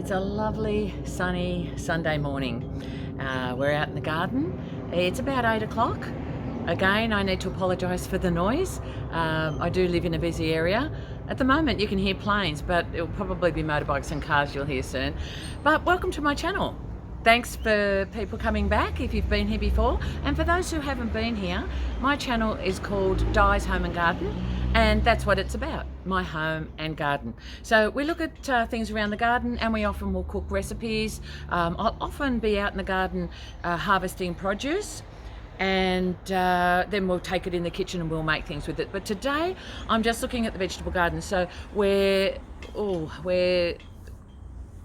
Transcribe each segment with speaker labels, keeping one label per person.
Speaker 1: It's a lovely sunny Sunday morning. We're out in the garden. It's about 8 o'clock. Again, I need to apologise for the noise. I do live in a busy area. At the moment you can hear planes, but it'll probably be motorbikes and cars you'll hear soon. But welcome to my channel. Thanks for people coming back if you've been here before. And for those who haven't been here, my channel is called Di's Home and Garden. And that's what it's about, my home and garden. So we look at things around the garden, and we often will cook recipes. I'll often be out in the garden harvesting produce, and then we'll take it in the kitchen and we'll make things with it. But today I'm just looking at the vegetable garden. So we're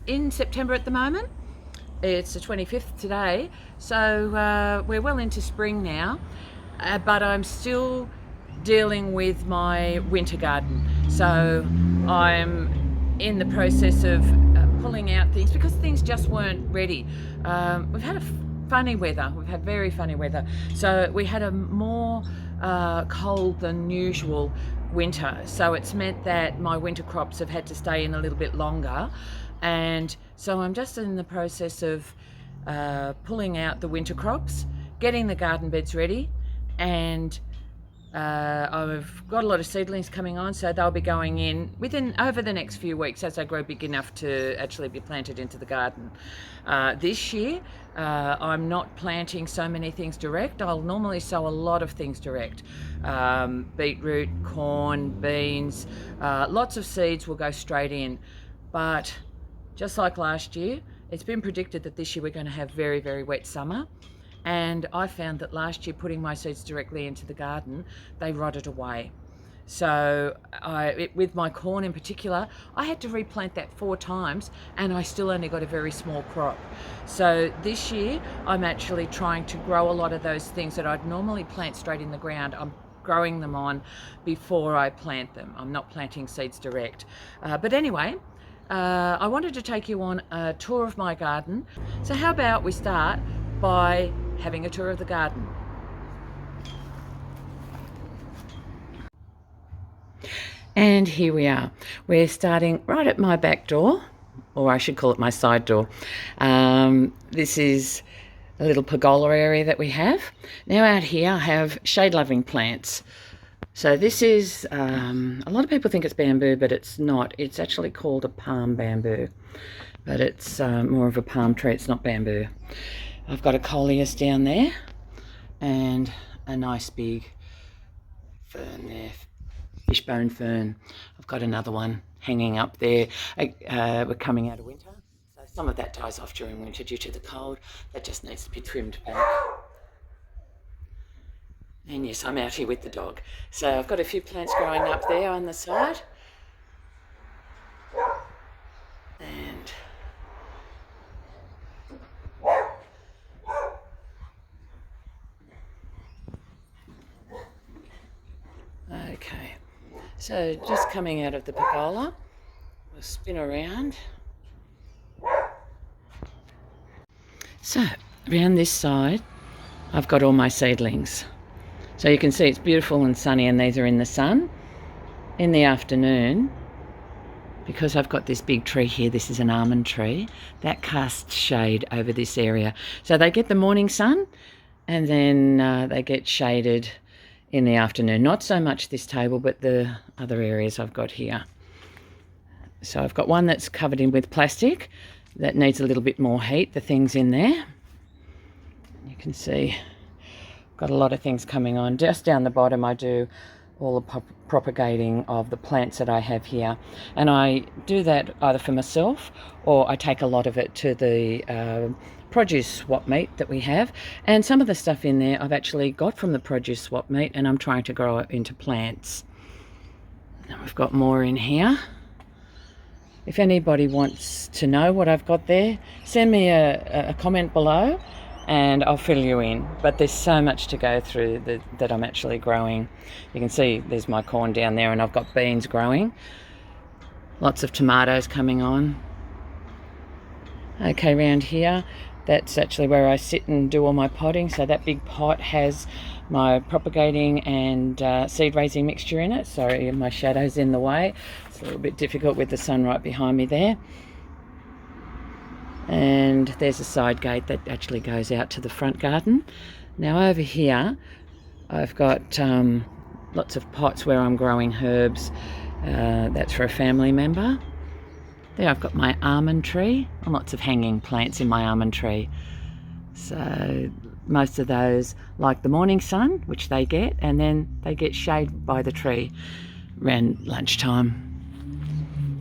Speaker 1: in September at the moment. It's the 25th today, so we're well into spring now, but I'm still dealing with my winter garden. So I'm in the process of pulling out things because things just weren't ready. We've had funny weather. We've had very funny weather. So we had a more cold than usual winter. So it's meant that my winter crops have had to stay in a little bit longer. And so I'm just in the process of pulling out the winter crops, getting the garden beds ready, and I've got a lot of seedlings coming on, so they'll be going in over the next few weeks as they grow big enough to actually be planted into the garden. This year I'm not planting so many things direct. I'll normally sow a lot of things direct. Beetroot, corn, beans, lots of seeds will go straight in. But just like last year, it's been predicted that this year we're going to have very, very wet summer. And I found that last year, putting my seeds directly into the garden, they rotted away. So with my corn in particular, I had to replant that 4 times, and I still only got a very small crop. So this year I'm actually trying to grow a lot of those things that I'd normally plant straight in the ground. I'm growing them on before I plant them. I'm not planting seeds direct. But anyway, I wanted to take you on a tour of my garden. So how about we start by having a tour of the garden. And here we are. We're starting right at my back door, or I should call it my side door. This is a little pergola area that we have. Now out here I have shade-loving plants. So this is, a lot of people think it's bamboo, but it's not. It's actually called a palm bamboo, but it's more of a palm tree. It's not bamboo. I've got a coleus down there and a nice big fern there, fishbone fern. I've got another one hanging up there. We're coming out of winter, so some of that dies off during winter due to the cold. That just needs to be trimmed back. And yes, I'm out here with the dog. So I've got a few plants growing up there on the side. And okay, so just coming out of the pergola, we'll spin around. So around this side, I've got all my seedlings. So you can see it's beautiful and sunny, and these are in the sun. In the afternoon, because I've got this big tree here, this is an almond tree, that casts shade over this area. So they get the morning sun, and then they get shaded in the afternoon. Not so much this table, but the other areas I've got here. So I've got one that's covered in with plastic that needs a little bit more heat, the things in there. You can see I've got a lot of things coming on. Just down the bottom I do all the propagating of the plants that I have here, and I do that either for myself or I take a lot of it to the produce swap meet that we have, and some of the stuff in there I've actually got from the produce swap meet, and I'm trying to grow it into plants. And we've got more in here. If anybody wants to know what I've got there, send me a comment below and I'll fill you in. But there's so much to go through that I'm actually growing. You can see there's my corn down there, and I've got beans growing. Lots of tomatoes coming on. Okay, around here, that's actually where I sit and do all my potting. So that big pot has my propagating and seed raising mixture in it. Sorry, my shadow's in the way. It's a little bit difficult with the sun right behind me there. And there's a side gate that actually goes out to the front garden. Now over here I've got lots of pots where I'm growing herbs. That's for a family member. There I've got my almond tree, and lots of hanging plants in my almond tree. So most of those like the morning sun, which they get, and then they get shade by the tree around lunchtime.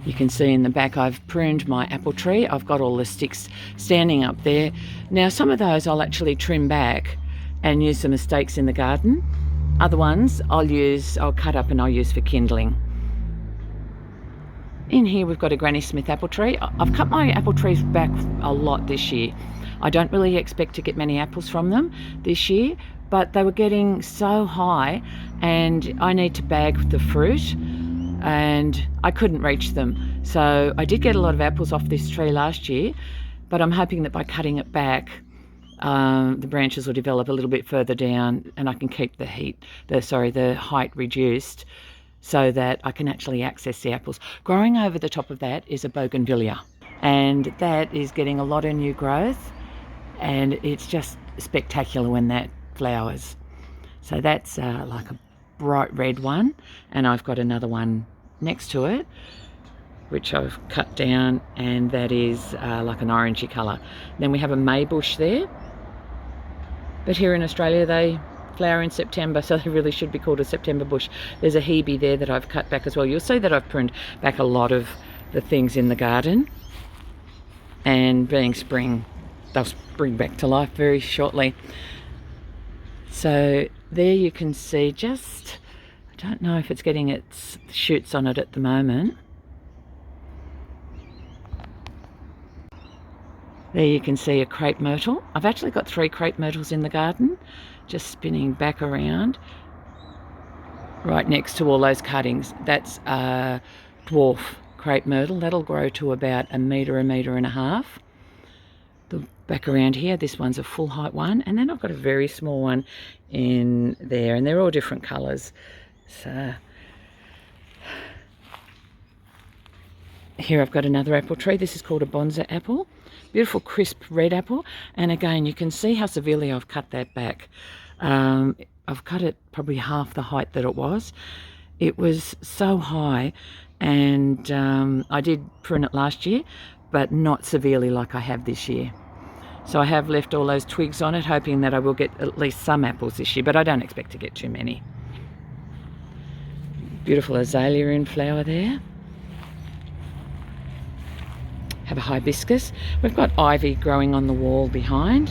Speaker 1: You can see in the back I've pruned my apple tree. I've got all the sticks standing up there. Now some of those I'll actually trim back and use them as stakes in the garden. Other ones I'll cut up and I'll use for kindling. In here we've got a Granny Smith apple tree. I've cut my apple trees back a lot this year. I don't really expect to get many apples from them this year, but they were getting so high and I need to bag the fruit and I couldn't reach them. So I did get a lot of apples off this tree last year, but I'm hoping that by cutting it back, the branches will develop a little bit further down and I can keep the height reduced so that I can actually access the apples. Growing over the top of that is a bougainvillea, and that is getting a lot of new growth, and it's just spectacular when that flowers. So that's like a bright red one, and I've got another one next to it which I've cut down, and that is like an orangey colour. Then we have a maybush there, but here in Australia they flower in September, so they really should be called a September bush. There's a hebe there that I've cut back as well. You'll see that I've pruned back a lot of the things in the garden, and being spring, they'll spring back to life very shortly. So there you can see just, I don't know if it's getting its shoots on it at the moment. There you can see a crepe myrtle. I've actually got 3 crepe myrtles in the garden, just spinning back around right next to all those cuttings. That's a dwarf crepe myrtle. That'll grow to about a metre and a half. The back around here, this one's a full height one, and then I've got a very small one in there, and they're all different colours. So here I've got another apple tree. This is called a Bonza apple. Beautiful crisp red apple, and again you can see how severely I've cut that back. I've cut it probably half the height that it was. It was so high, and I did prune it last year, but not severely like I have this year. So I have left all those twigs on it, hoping that I will get at least some apples this year, but I don't expect to get too many. Beautiful azalea in flower there. Have a hibiscus. We've got ivy growing on the wall behind.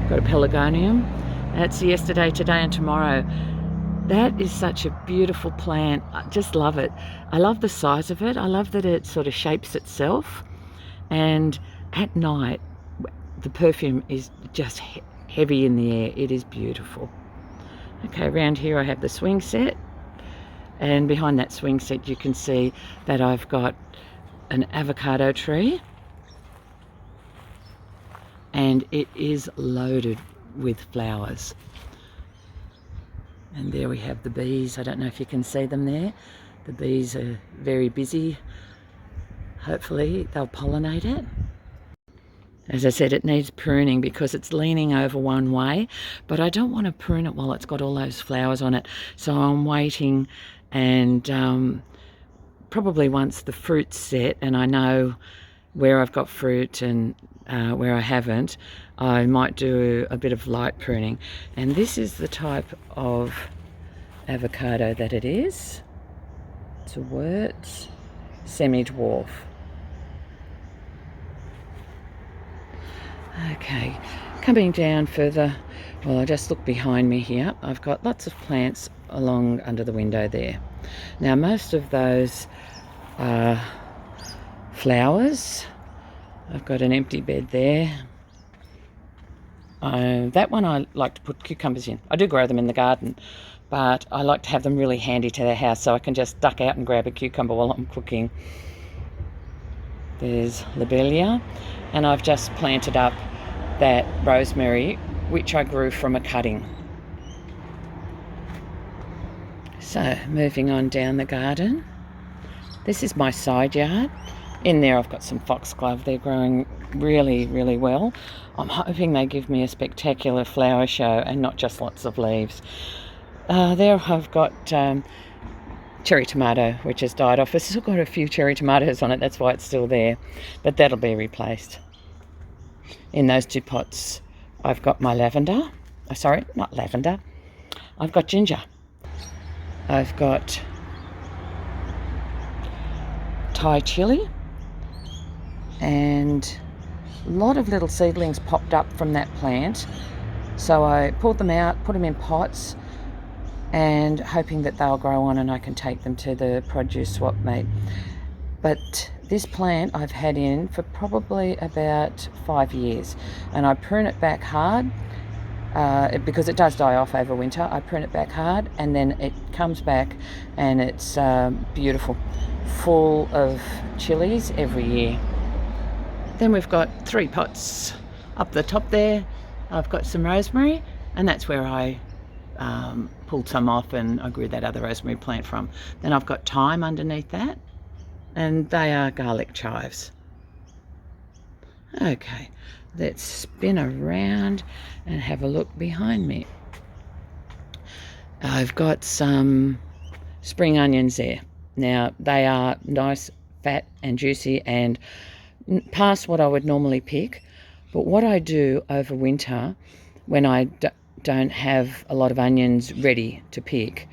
Speaker 1: Got a pelargonium. That's yesterday, today and tomorrow. That is such a beautiful plant. I just love it. I love the size of it. I love that it sort of shapes itself. And at night, the perfume is just heavy in the air. It is beautiful. Okay, around here I have the swing set. And behind that swing set you can see that I've got an avocado tree, and it is loaded with flowers. And there we have the bees. I don't know if you can see them there. The bees are very busy. Hopefully they'll pollinate it. As I said, it needs pruning because it's leaning over one way, but I don't want to prune it while it's got all those flowers on it. So I'm waiting, and probably once the fruit's set and I know where I've got fruit and where I haven't, I might do a bit of light pruning. And this is the type of avocado that it is. It's a wort, semi-dwarf. Okay, coming down further, well, I just look behind me here. I've got lots of plants along under the window there. Now most of those are flowers. I've got an empty bed there. That one I like to put cucumbers in. I do grow them in the garden, but I like to have them really handy to the house so I can just duck out and grab a cucumber while I'm cooking. There's lobelia, and I've just planted up that rosemary, which I grew from a cutting. So moving on down the garden, this is my side yard. In there I've got some foxglove. They're growing really, really well. I'm hoping they give me a spectacular flower show and not just lots of leaves. There I've got cherry tomato, which has died off. It's still got a few cherry tomatoes on it, that's why it's still there, but that'll be replaced. In those 2 pots I've got my lavender. Sorry, not lavender. I've got ginger. I've got Thai chili, and a lot of little seedlings popped up from that plant. So I pulled them out, put them in pots, and hoping that they'll grow on and I can take them to the produce swap meet. But this plant I've had in for probably about 5 years, and I prune it back hard because it does die off over winter. I prune it back hard and then it comes back and it's beautiful, full of chilies every year. Then we've got 3 pots up the top there. I've got some rosemary, and that's where I pulled some off and I grew that other rosemary plant from. Then I've got thyme underneath that, and they are garlic chives. Okay, let's spin around and have a look behind me. I've got some spring onions there. Now they are nice, fat and juicy and past what I would normally pick, but what I do over winter when I don't have a lot of onions ready to pick,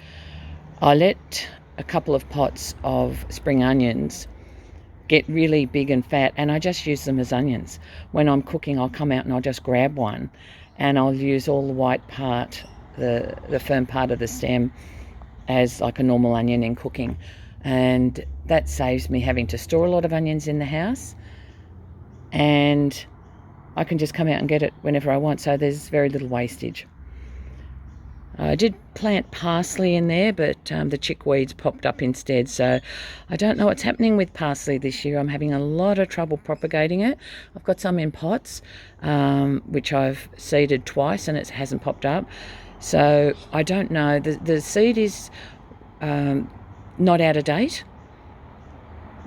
Speaker 1: I let a couple of pots of spring onions get really big and fat, and I just use them as onions. When I'm cooking, I'll come out and I'll just grab one and I'll use all the white part, the firm part of the stem, as like a normal onion in cooking, and that saves me having to store a lot of onions in the house, and I can just come out and get it whenever I want, so there's very little wastage. I did plant parsley in there, but the chickweeds popped up instead, so I don't know what's happening with parsley this year. I'm having a lot of trouble propagating it. I've got some in pots, which I've seeded twice and it hasn't popped up, so I don't know. The seed is not out of date,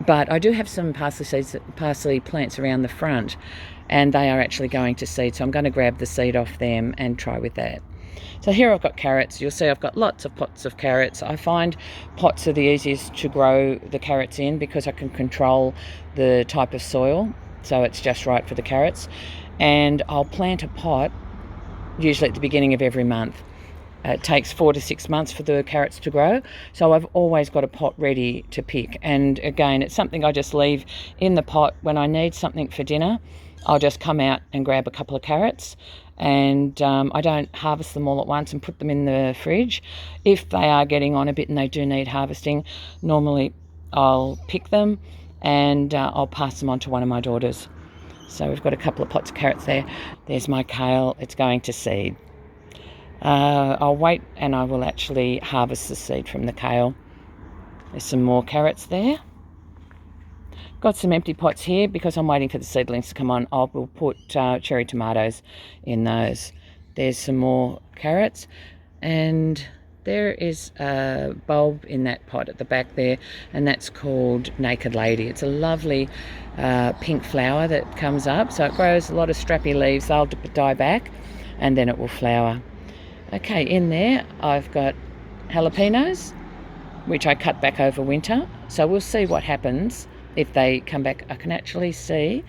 Speaker 1: but I do have some parsley plants around the front, and they are actually going to seed, so I'm going to grab the seed off them and try with that. So here I've got carrots. You'll see I've got lots of pots of carrots. I find pots are the easiest to grow the carrots in because I can control the type of soil, so it's just right for the carrots. And I'll plant a pot usually at the beginning of every month. It takes 4 to 6 months for the carrots to grow, so I've always got a pot ready to pick. And again, it's something I just leave in the pot. When I need something for dinner, I'll just come out and grab a couple of carrots, and I don't harvest them all at once and put them in the fridge. If they are getting on a bit and they do need harvesting, normally I'll pick them and I'll pass them on to one of my daughters. So we've got a couple of pots of carrots there. There's my kale, it's going to seed. I'll wait and I will actually harvest the seed from the kale. There's some more carrots there. Got some empty pots here because I'm waiting for the seedlings to come on. I will put cherry tomatoes in those. There's some more carrots, and there is a bulb in that pot at the back there, and that's called Naked Lady. It's a lovely pink flower that comes up, so it grows a lot of strappy leaves. They'll die back and then it will flower. Okay, in there I've got jalapenos, which I cut back over winter, so we'll see what happens if they come back. I can actually see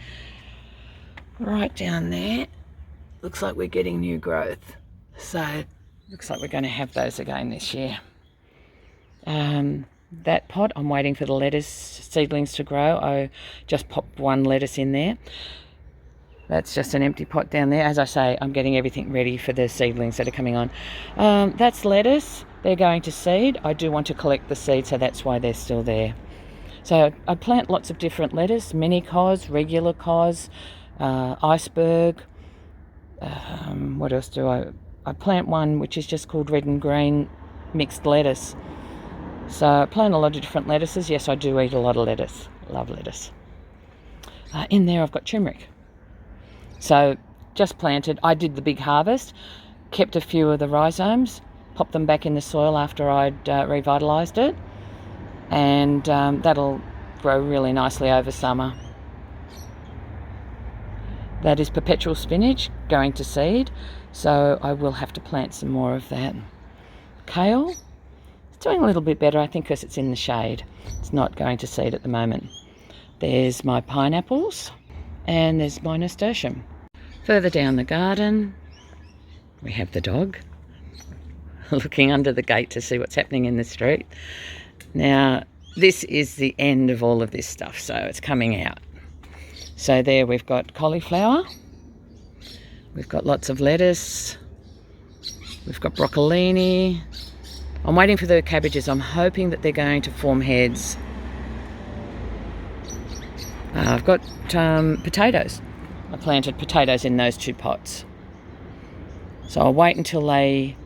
Speaker 1: right down there, looks like we're getting new growth, so looks like we're going to have those again this year. That pot, I'm waiting for the lettuce seedlings to grow. I just popped one lettuce in there. That's just an empty pot down there. As I say, I'm getting everything ready for the seedlings that are coming on. That's lettuce. They're going to seed. I do want to collect the seeds, so that's why they're still there. So I plant lots of different lettuce, mini cos, regular cos, iceberg. What else do I plant one which is just called red and green mixed lettuce. So I plant a lot of different lettuces. Yes, I do eat a lot of lettuce. Love lettuce. In there I've got turmeric. So just planted. I did the big harvest, kept a few of the rhizomes, popped them back in the soil after I'd revitalised it, and that'll grow really nicely over summer. That is perpetual spinach going to seed, so I will have to plant some more of that. Kale, it's doing a little bit better, I think, because it's in the shade. It's not going to seed at the moment. There's my pineapples, and there's my nasturtium. Further down the garden, we have the dog looking under the gate to see what's happening in the street. Now, this is the end of all of this stuff, so it's coming out. So there we've got cauliflower, we've got lots of lettuce, we've got broccolini. I'm waiting for the cabbages. I'm hoping that they're going to form heads. I've got potatoes. I planted potatoes in those 2 pots. So I'll wait until they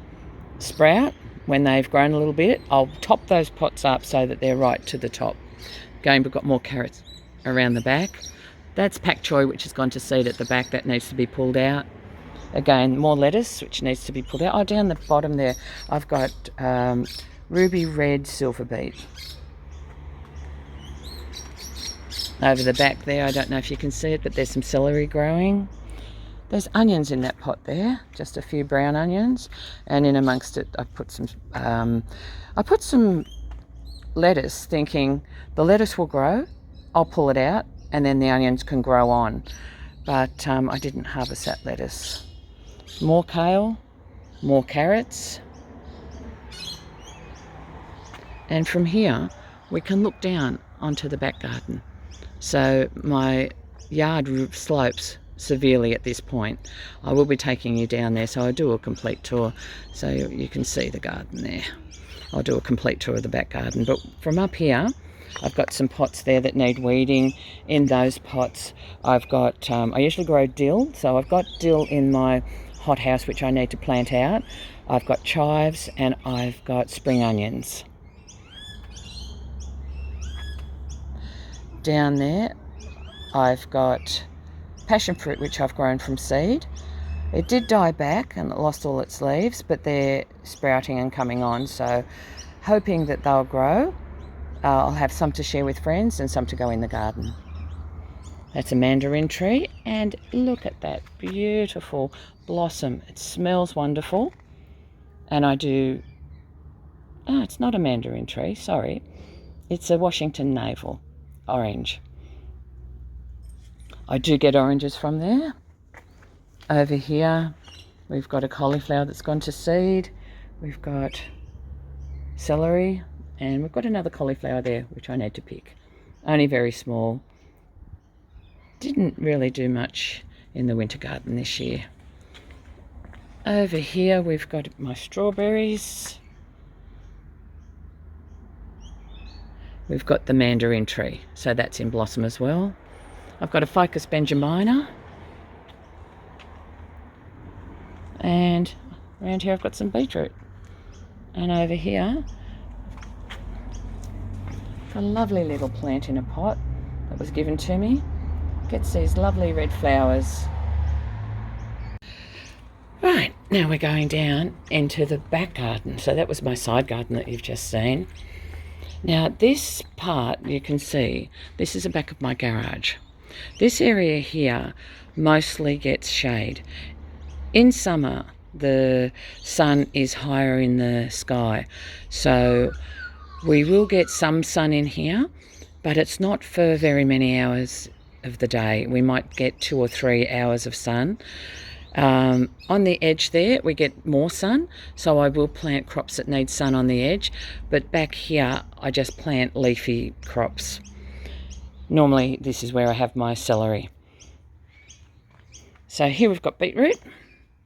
Speaker 1: sprout. When they've grown a little bit, I'll top those pots up so that they're right to the top. Again, we've got more carrots around the back. That's pak choi, which has gone to seed at the back. That needs to be pulled out. Again, more lettuce, which needs to be pulled out. Oh, down the bottom there, I've got ruby red silver beet. Over the back there, I don't know if you can see it, but there's some celery growing. There's onions in that pot there, just a few brown onions, and in amongst it I put some lettuce, thinking the lettuce will grow, I'll pull it out, and then the onions can grow on. But I didn't harvest that lettuce. More kale, more carrots, and from here we can look down onto the back garden. So my yard slopes severely at this point. I will be taking you down there, so I'll do a complete tour so you can see the garden there. I'll do a complete tour of the back garden, but from up here I've got some pots there that need weeding. In those pots I've got, I usually grow dill, so I've got dill in my hothouse which I need to plant out. I've got chives and I've got spring onions. Down there I've got passion fruit which I've grown from seed. It did die back and it lost all its leaves, but they're sprouting and coming on, so hoping that they'll grow. I'll have some to share with friends and some to go in the garden. That's a mandarin tree, and look at that beautiful blossom. It smells wonderful. And it's not a mandarin tree, sorry. It's a Washington navel orange. I do get oranges from there. Over here we've got a cauliflower that's gone to seed. We've got celery, and we've got another cauliflower there which I need to pick. Only very small. Didn't really do much in the winter garden this year. Over here we've got my strawberries. We've got the mandarin tree, so that's in blossom as well. I've got a Ficus benjamina, and around here I've got some beetroot, and over here a lovely little plant in a pot that was given to me. Gets these lovely red flowers. Right, now we're going down into the back garden. So that was my side garden that you've just seen. Now this part, you can see, this is the back of my garage. This area here mostly gets shade. In summer, the sun is higher in the sky, so we will get some sun in here, but it's not for very many hours of the day. We might get 2 or 3 hours of sun. On the edge there we get more sun, so I will plant crops that need sun on the edge, but back here I just plant leafy crops. Normally this is where I have my celery. So here we've got beetroot.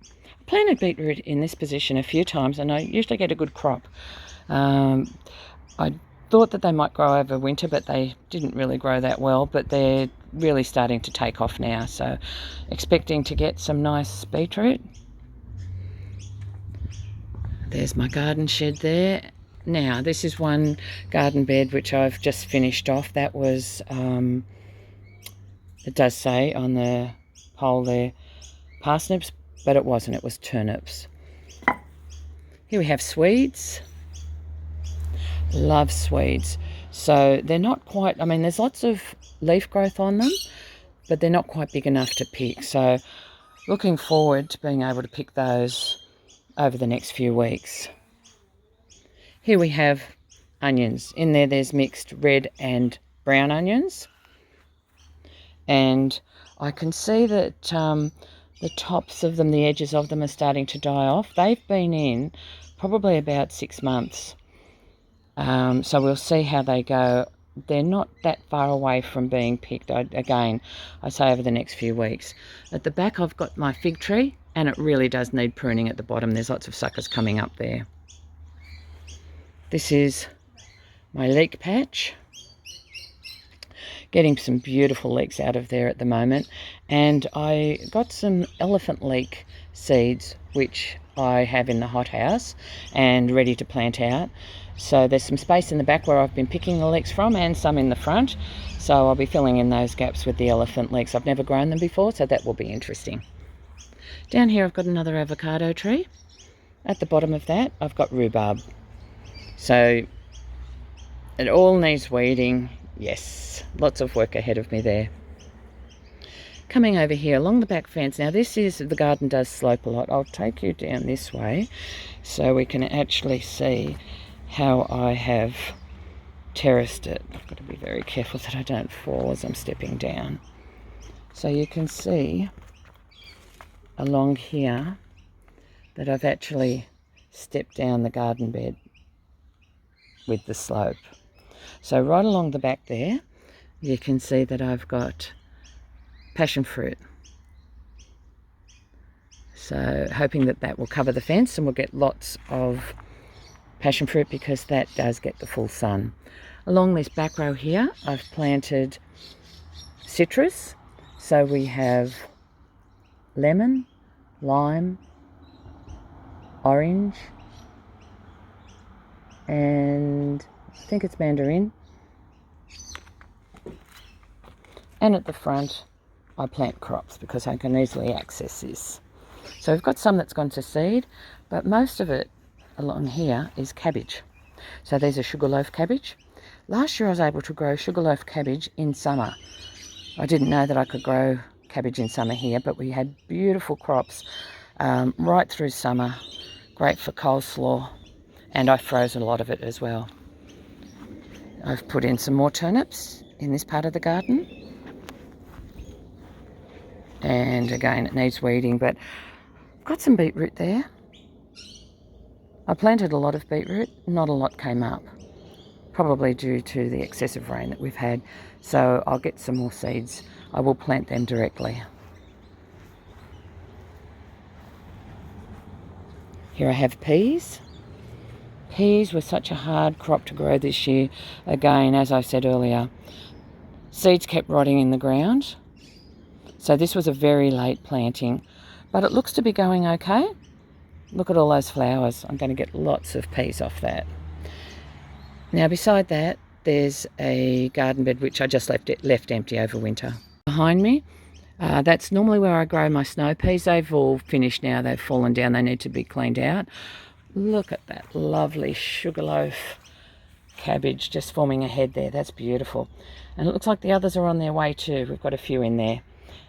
Speaker 1: I planted beetroot in this position a few times and I usually get a good crop. I thought that they might grow over winter, but they didn't really grow that well, but they're really starting to take off now, so expecting to get some nice beetroot. There's my garden shed there. Now this is one garden bed which I've just finished off. That was it does say on the pole there parsnips, but it wasn't, it was turnips. Here we have Swedes. Love Swedes. So they're not quite, I mean, there's lots of leaf growth on them, but they're not quite big enough to pick. So looking forward to being able to pick those over the next few weeks. Here we have onions. In there, there's mixed red and brown onions. And I can see that the tops of them, the edges of them are starting to die off. They've been in probably about 6 months. So we'll see how they go. They're not that far away from being picked. Again, I say over the next few weeks. At the back, I've got my fig tree, and it really does need pruning at the bottom. There's lots of suckers coming up there. This is my leek patch. Getting some beautiful leeks out of there at the moment. And I got some elephant leek seeds, which I have in the hothouse and ready to plant out. So there's some space in the back where I've been picking the leeks from, and some in the front. So I'll be filling in those gaps with the elephant leeks. I've never grown them before, so that will be interesting. Down here I've got another avocado tree. At the bottom of that I've got rhubarb. So it all needs weeding. Yes, lots of work ahead of me there. Coming over here along the back fence. Now this is, the garden does slope a lot. I'll take you down this way so we can actually see how I have terraced it. I've got to be very careful that I don't fall as I'm stepping down. So you can see along here that I've actually stepped down the garden bed with the slope. So right along the back there, you can see that I've got passion fruit. So hoping that that will cover the fence and we'll get lots of passion fruit, because that does get the full sun. Along this back row here, I've planted citrus. So we have lemon, lime, orange, and I think it's mandarin. And at the front, I plant crops because I can easily access this. So we've got some that's gone to seed, but most of it along here is cabbage. So there's a sugarloaf cabbage. Last year I was able to grow sugarloaf cabbage in summer. I didn't know that I could grow cabbage in summer here, but we had beautiful crops right through summer. Great for coleslaw, and I froze a lot of it as well. I've put in some more turnips in this part of the garden. And again, it needs weeding, but I've got some beetroot there. I planted a lot of beetroot, not a lot came up, probably due to the excessive rain that we've had. So I'll get some more seeds. I will plant them directly. Here I have peas. Peas were such a hard crop to grow this year. Again, as I said earlier, seeds kept rotting in the ground. So this was a very late planting, but it looks to be going okay. Look at all those flowers. I'm going to get lots of peas off that. Now beside that, there's a garden bed which I just left empty over winter. Behind me, that's normally where I grow my snow peas. They've all finished now. They've fallen down. They need to be cleaned out. Look at that lovely sugarloaf cabbage just forming a head there. That's beautiful. And it looks like the others are on their way too. We've got a few in there.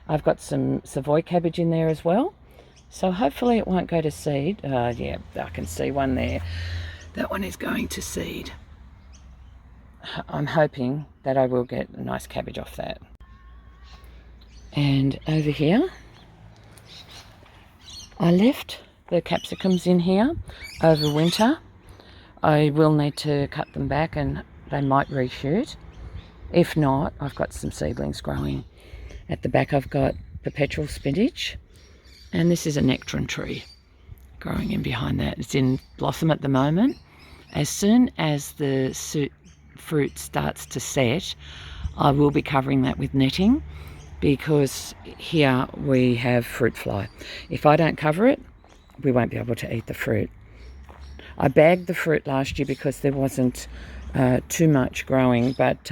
Speaker 1: I've got some Savoy cabbage in there as well. So hopefully it won't go to seed. Yeah, I can see one there. That one is going to seed. I'm hoping that I will get a nice cabbage off that. And over here, I left the capsicums in here over winter. I will need to cut them back and they might reshoot. If not, I've got some seedlings growing. At the back I've got perpetual spinach, and this is a nectarine tree growing in behind that. It's in blossom at the moment. As soon as the fruit starts to set, I will be covering that with netting, because here we have fruit fly. If I don't cover it, we won't be able to eat the fruit. I bagged the fruit last year because there wasn't too much growing, but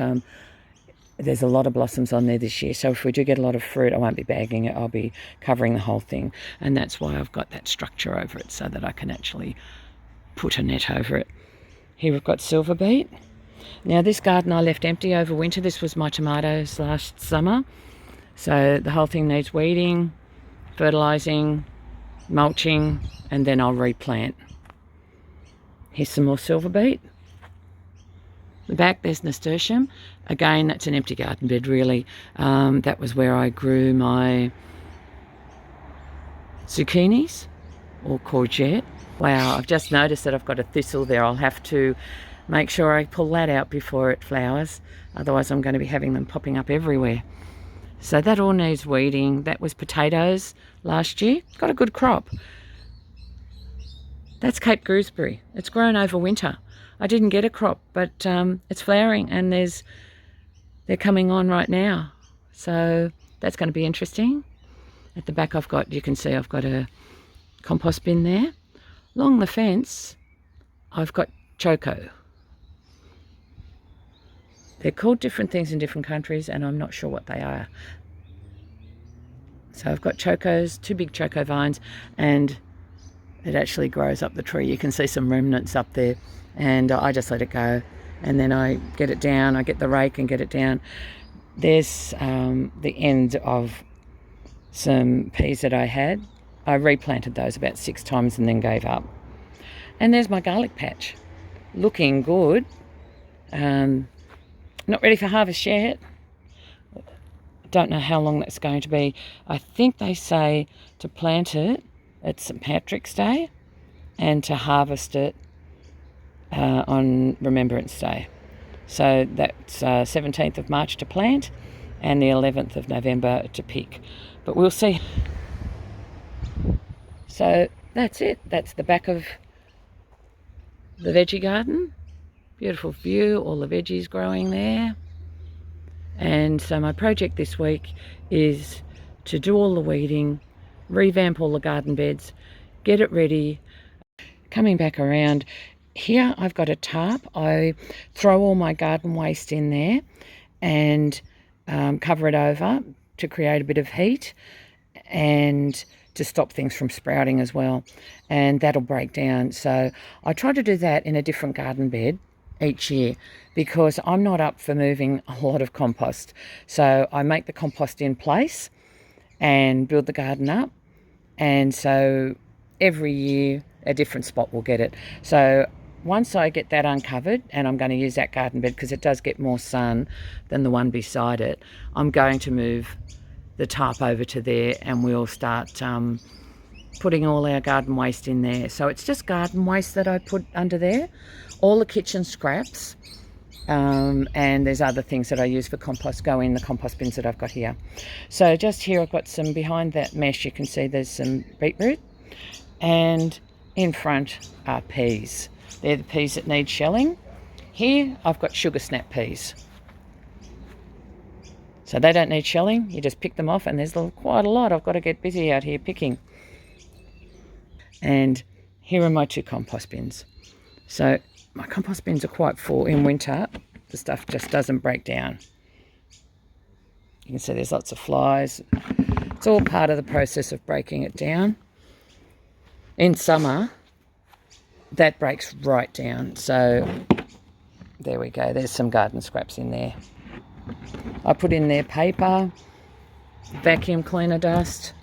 Speaker 1: there's a lot of blossoms on there this year. So if we do get a lot of fruit, I won't be bagging it. I'll be covering the whole thing. And that's why I've got that structure over it, so that I can actually put a net over it. Here we've got silver beet. Now this garden I left empty over winter. This was my tomatoes last summer. So the whole thing needs weeding, fertilising, mulching, and then I'll replant. Here's some more silver beet. The back there's nasturtium. Again, that's an empty garden bed really. That was where I grew my zucchinis or courgette. Wow, I've just noticed that I've got a thistle there. I'll have to make sure I pull that out before it flowers. Otherwise I'm going to be having them popping up everywhere. So that all needs weeding. That was potatoes last year. Got a good crop. That's Cape gooseberry. It's grown over winter. I didn't get a crop, but it's flowering and they're coming on right now. So that's going to be interesting. At the back you can see I've got a compost bin there. Along the fence, I've got choco. They're called different things in different countries and I'm not sure what they are. So I've got chocos, 2 big choco vines, and it actually grows up the tree. You can see some remnants up there, and I just let it go. And then I get it down, I get the rake and get it down. There's the end of some peas that I had. I replanted those about 6 times and then gave up. And there's my garlic patch, looking good. Not ready for harvest yet. Don't know how long that's going to be. I think they say to plant it at St. Patrick's Day and to harvest it on Remembrance Day. So that's 17th of March to plant and the 11th of November to pick. But we'll see. So that's it. That's the back of the veggie garden. Beautiful view, all the veggies growing there. And so my project this week is to do all the weeding, revamp all the garden beds, get it ready. Coming back around here, I've got a tarp. I throw all my garden waste in there and cover it over to create a bit of heat and to stop things from sprouting as well, and that'll break down. So I try to do that in a different garden bed each year because I'm not up for moving a lot of compost. So I make the compost in place and build the garden up, and so every year a different spot will get it. So once I get that uncovered, and I'm going to use that garden bed because it does get more sun than the one beside it, I'm going to move the tarp over to there and we'll start putting all our garden waste in there. So it's just garden waste that I put under there, all the kitchen scraps, and there's other things that I use for compost go in the compost bins that I've got here. So just here I've got some, behind that mesh you can see there's some beetroot, and in front are peas. They're the peas that need shelling. Here I've got sugar snap peas. So they don't need shelling, you just pick them off, and there's quite a lot. I've got to get busy out here picking. And here are my 2 compost bins. So my compost bins are quite full. In winter, the stuff just doesn't break down. You can see there's lots of flies. It's all part of the process of breaking it down. In summer, that breaks right down. So there we go. There's some garden scraps in there. I put in there paper, vacuum cleaner dust.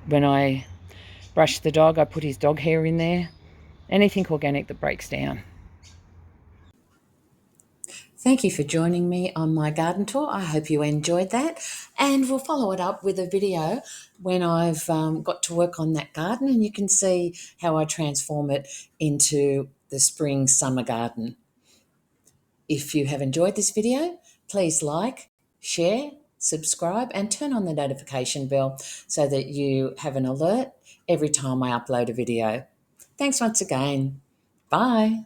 Speaker 1: When I brush the dog, I put his dog hair in there. Anything organic that breaks down.
Speaker 2: Thank you for joining me on my garden tour. I hope you enjoyed that, and we'll follow it up with a video when I've got to work on that garden, and you can see how I transform it into the spring summer garden. If you have enjoyed this video, please like, share, subscribe, and turn on the notification bell so that you have an alert every time I upload a video. Thanks once again. Bye.